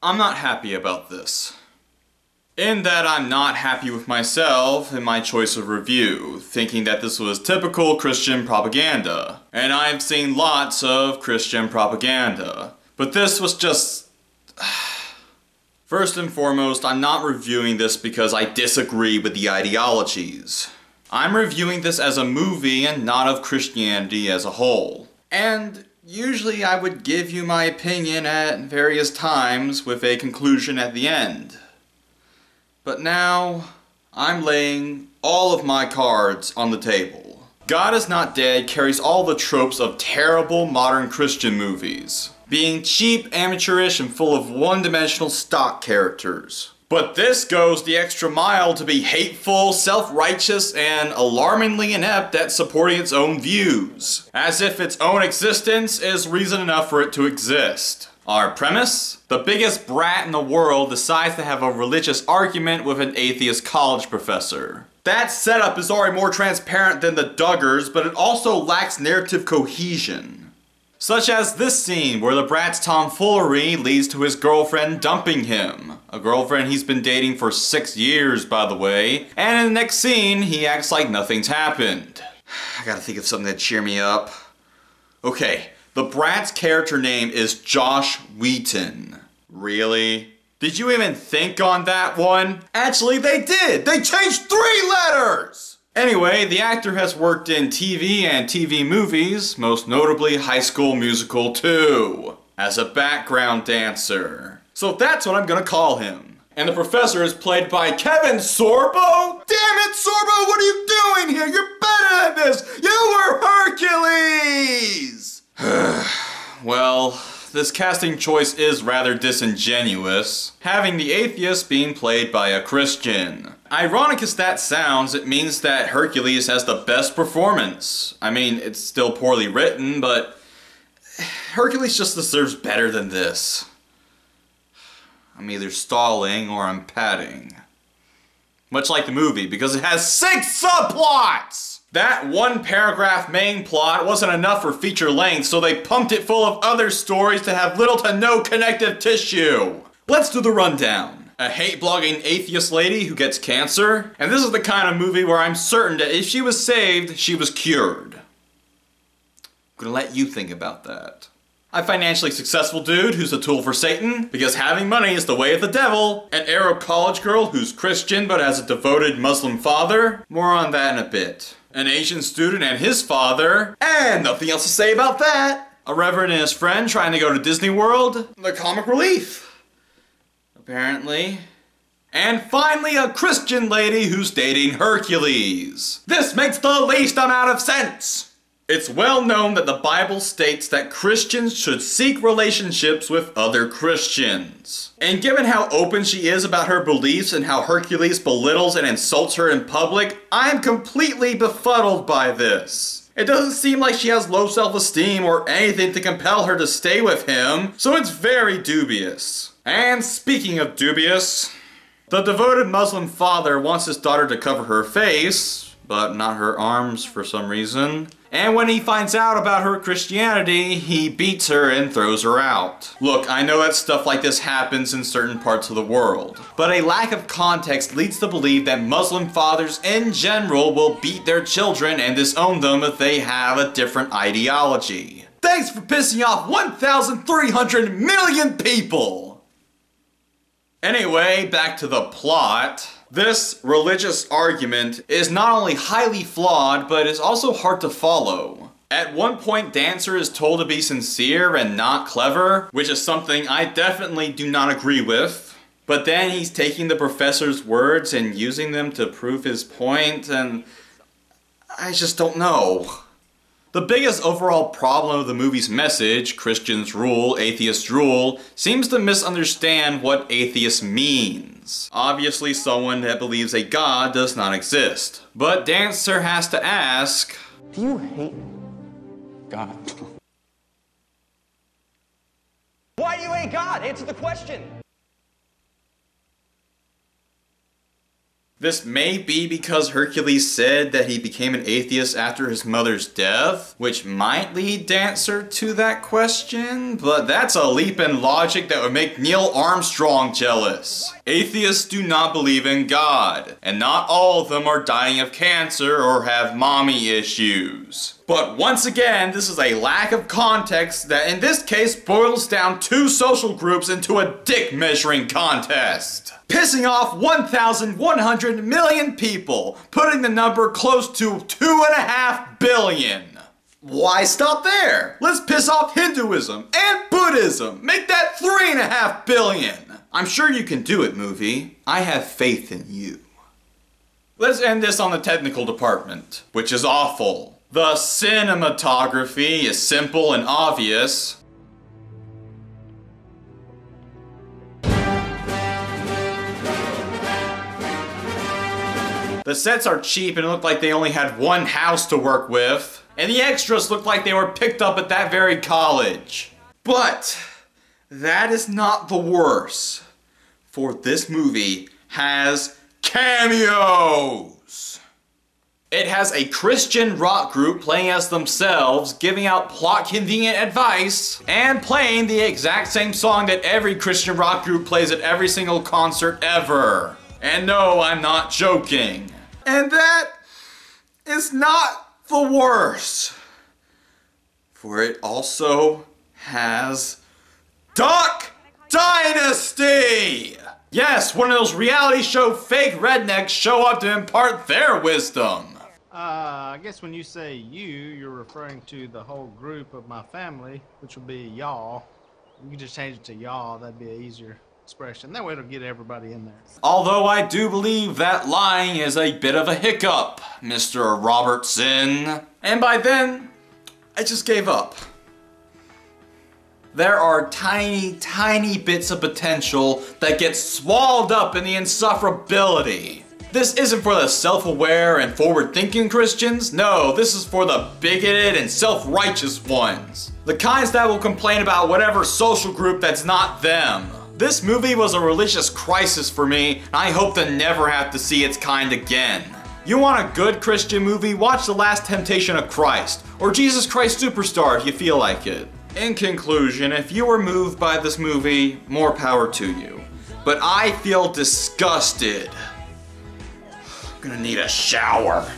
I'm not happy about this. In that I'm not happy with myself and my choice of review, thinking that this was typical Christian propaganda. And I've seen lots of Christian propaganda. But this was just... First and foremost, I'm not reviewing this because I disagree with the ideologies. I'm reviewing this as a movie and not of Christianity as a whole. And usually I would give you my opinion at various times with a conclusion at the end. But now, I'm laying all of my cards on the table. God Is Not Dead carries all the tropes of terrible modern Christian movies, being cheap, amateurish, and full of one-dimensional stock characters. But this goes the extra mile to be hateful, self-righteous, and alarmingly inept at supporting its own views, as if its own existence is reason enough for it to exist. Our premise? The biggest brat in the world decides to have a religious argument with an atheist college professor. That setup is already more transparent than the Duggars, but it also lacks narrative cohesion. Such as this scene where the brat's tomfoolery leads to his girlfriend dumping him. A girlfriend he's been dating for 6 years, by the way. And in the next scene, he acts like nothing's happened. I gotta think of something to cheer me up. Okay. The brat's character name is Josh Wheaton. Really? Did you even think on that one? Actually, they did! They changed 3 letters! Anyway, the actor has worked in TV and TV movies, most notably High School Musical 2, as a background dancer. So that's what I'm gonna call him. And the professor is played by Kevin Sorbo? Damn it, Sorbo, what are you doing here? You're better than this! You were Hercules! Well, this casting choice is rather disingenuous, having the atheist being played by a Christian. Ironic as that sounds, it means that Hercules has the best performance. I mean, it's still poorly written, but Hercules just deserves better than this. I'm either stalling or I'm padding. Much like the movie, because it has 6 subplots! That one paragraph main plot wasn't enough for feature length, so they pumped it full of other stories to have little to no connective tissue. Let's do the rundown. A hate-blogging atheist lady who gets cancer, and this is the kind of movie where I'm certain that if she was saved, she was cured. I'm gonna let you think about that. A financially successful dude who's a tool for Satan, because having money is the way of the devil. An Arab college girl who's Christian but has a devoted Muslim father. More on that in a bit. An Asian student and his father. And nothing else to say about that. A reverend and his friend trying to go to Disney World. The comic relief. Apparently. And finally, a Christian lady who's dating Hercules. This makes the least amount of sense. It's well known that the Bible states that Christians should seek relationships with other Christians. And given how open she is about her beliefs and how Hercules belittles and insults her in public, I'm completely befuddled by this. It doesn't seem like she has low self-esteem or anything to compel her to stay with him, so it's very dubious. And speaking of dubious, the devoted Muslim father wants his daughter to cover her face, but not her arms for some reason. And when he finds out about her Christianity, he beats her and throws her out. Look, I know that stuff like this happens in certain parts of the world, but a lack of context leads to believe that Muslim fathers in general will beat their children and disown them if they have a different ideology. Thanks for pissing off 1,300 million people! Anyway, back to the plot. This religious argument is not only highly flawed, but is also hard to follow. At one point, Dancer is told to be sincere and not clever, which is something I definitely do not agree with. But then he's taking the professor's words and using them to prove his point, and I just don't know. The biggest overall problem of the movie's message, Christians rule, atheists rule, seems to misunderstand what atheist means. Obviously, someone that believes a God does not exist. But Dancer has to ask, do you hate God? Why do you hate God? Answer the question. This may be because Hercules said that he became an atheist after his mother's death, which might lead Dancer to that question, but that's a leap in logic that would make Neil Armstrong jealous. Atheists do not believe in God, and not all of them are dying of cancer or have mommy issues. But once again, this is a lack of context that in this case boils down two social groups into a dick measuring contest. Pissing off 1,100 million people, putting the number close to 2.5 billion. Why stop there? Let's piss off Hinduism and Buddhism. Make that 3.5 billion. I'm sure you can do it, movie. I have faith in you. Let's end this on the technical department, which is awful. The cinematography is simple and obvious. The sets are cheap and look like they only had one house to work with. And the extras look like they were picked up at that very college. But that is not the worst. For this movie has cameos. It has a Christian rock group playing as themselves, giving out plot-convenient advice, and playing the exact same song that every Christian rock group plays at every single concert ever. And no, I'm not joking. And that is not the worst. For it also has Duck Dynasty! Yes, one of those reality show fake rednecks show up to impart their wisdom. I guess when you say you, you're referring to the whole group of my family, which would be y'all. You can just change it to y'all, that'd be an easier expression. That way it'll get everybody in there. Although I do believe that lying is a bit of a hiccup, Mr. Robertson. And by then, I just gave up. There are tiny, tiny bits of potential that get swallowed up in the insufferability. This isn't for the self-aware and forward-thinking Christians. No, this is for the bigoted and self-righteous ones. The kinds that will complain about whatever social group that's not them. This movie was a religious crisis for me, and I hope to never have to see its kind again. You want a good Christian movie? Watch The Last Temptation of Christ, or Jesus Christ Superstar if you feel like it. In conclusion, if you were moved by this movie, more power to you. But I feel disgusted. I'm gonna need a shower.